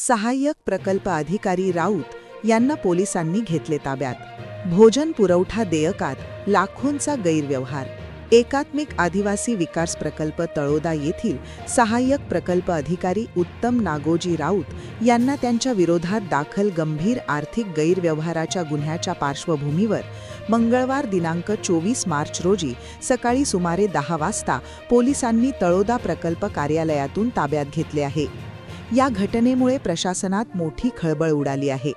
सहाय्यक प्रकल्प अधिकारी राऊत यांना पोलिसांनी घेतले ताब्यात। भोजन पुरवठा देयकात लाखोंचा गैरव्यवहार। एकात्मिक आदिवासी विकास प्रकल्प तळोदा येथील सहाय्यक प्रकल्प अधिकारी उत्तम नागोजी राऊत यांना त्यांच्या विरोधात दाखल गंभीर आर्थिक गैरव्यवहाराच्या गुन्ह्याच्या पार्श्वभूमीवर मंगळवार दिनांक 24 मार्च रोजी सकाळी सुमारे 10 वाजता पोलिसांनी तळोदा प्रकल्प कार्यालयातून ताब्यात घेतले आहे। या घटनेमुळे प्रशासनात मोठी खळबळ उडाली आहे।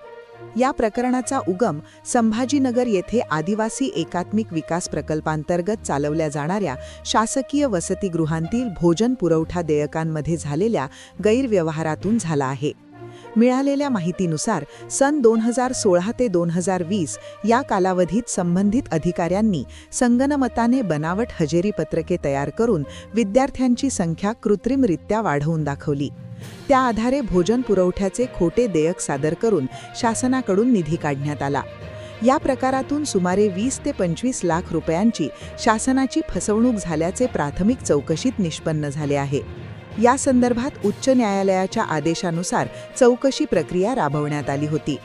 या प्रकरणाचा उगम संभाजीनगर येथे आदिवासी एकात्मिक विकास प्रकल्पांतर्गत चालवल्या जाणाऱ्या शासकीय वसतिगृहांतील भोजन पुरवठा देयकांमध्ये झालेल्या गैरव्यवहारातून झाला आहे। मिळालेल्या माहितीनुसार सन 2016 ते 2020 या कालावधीत संबंधित अधिकाऱ्यांनी संगनमताने बनावट हजेरी पत्रके तयार करून विद्यार्थ्यांची संख्या कृत्रिमरित्या वाढवून दाखवली। त्या आधारे भोजन पुरवठ्याचे खोटे देयक सादर करून शासनाकडून निधी काढण्यात आला। या प्रकारातून सुमारे 20 ते 25 लाख रुपयांची शासनाची फसवणूक झाल्याचे प्राथमिक चौकशीत निष्पन्न झाले आहे। या संदर्भात उच्च न्यायालयाच्या आदेशानुसार चौकशी प्रक्रिया राबवण्यात आली होती।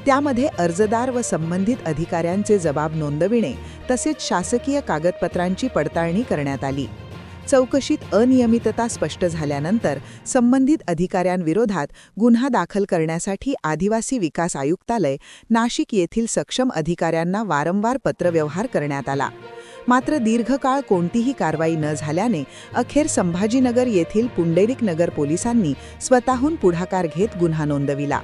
त्यामध्ये अर्जदार व संबंधित अधिकाऱ्यांचे जबाब नोंदविणे तसेच शासकीय कागदपत्रांची पडताळणी करण्यात आली। चौकशीत अनियमितता स्पष्ट झाल्यानंतर संबंधित अधिकाऱ्यांविरोधात गुन्हा दाखल करण्यासाठी आदिवासी विकास आयुक्तालय नाशिक येथील सक्षम अधिकाऱ्यांना वारंवार पत्रव्यवहार करण्यात आला। मात्र दीर्घकाळ कोणतीही कारवाई न झाल्याने अखेर संभाजीनगर येथील पुंडलिक नगर पोलिसांनी स्वतःहून पुढाकार घेत गुन्हा नोंदविला।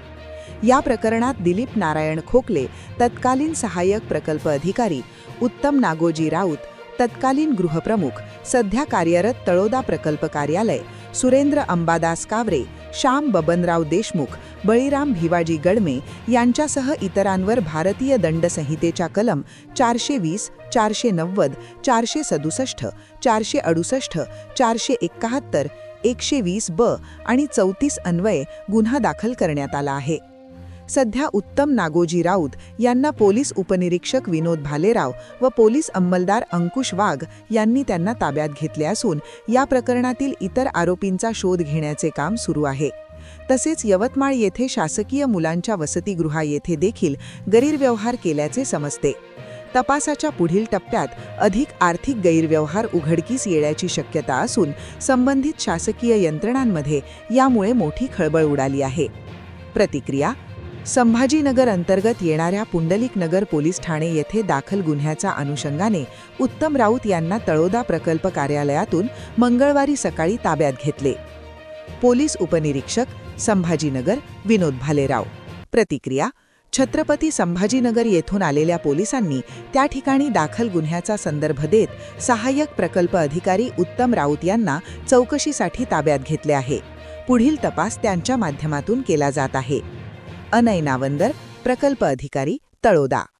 या प्रकरणात दिलीप नारायण खोकले, तत्कालीन सहाय्यक प्रकल्प अधिकारी, उत्तम नागोजी राऊत, तत्कालीन गृहप्रमुख, सध्या कार्यरत तळोदा प्रकल्प कार्यालय, सुरेंद्र अंबादास कावरे, श्याम बबनराव देशमुख, बळीराम भिवाजी गडमे यांच्यासह इतरांवर भारतीय दंड संहितेच्या कलम 420, 490, 467, 468, 471, 120 ब आणि 34 अन्वये गुन्हा दाखल करण्यात आला आहे। सध्या उत्तम नागोजी राऊत यांना पोलीस उपनिरीक्षक विनोद भालेराव व पोलीस अंमलदार अंकुश वाघ यांनी त्यांना ताब्यात घेतले असून या प्रकरणातील इतर आरोपींचा शोध घेण्याचे काम सुरू आहे। तसेच यवतमाळ येथे शासकीय मुलांच्या वसतिगृहा येथे देखील गैरव्यवहार केल्याचे समजते। तपासाच्या पुढील टप्प्यात अधिक आर्थिक गैरव्यवहार उघडकीस येण्याची शक्यता असून संबंधित शासकीय यंत्रणांमध्ये यामुळे मोठी खळबळ उडाली आहे। प्रतिक्रिया: संभाजीनगर अंतर्गत येणाऱ्या पुंडलिक नगर पोलीस ठाणे येथे दाखल गुन्ह्याच्या अनुषंगाने उत्तम राऊत यांना तळोदा प्रकल्प कार्यालयातून मंगळवारी सकाळी ताब्यात घेतले। पोलीस उपनिरीक्षक संभाजीनगर विनोद भालेराव। प्रतिक्रिया: छत्रपती संभाजीनगर येथून आलेल्या पोलिसांनी त्या ठिकाणी दाखल गुन्ह्याचा संदर्भ देत सहाय्यक प्रकल्प अधिकारी उत्तम राऊत यांना चौकशीसाठी ताब्यात घेतले आहे। पुढील तपास त्यांच्या माध्यमातून केला जात आहे। अनय नावंदर, प्रकल्प अधिकारी, तळोदा।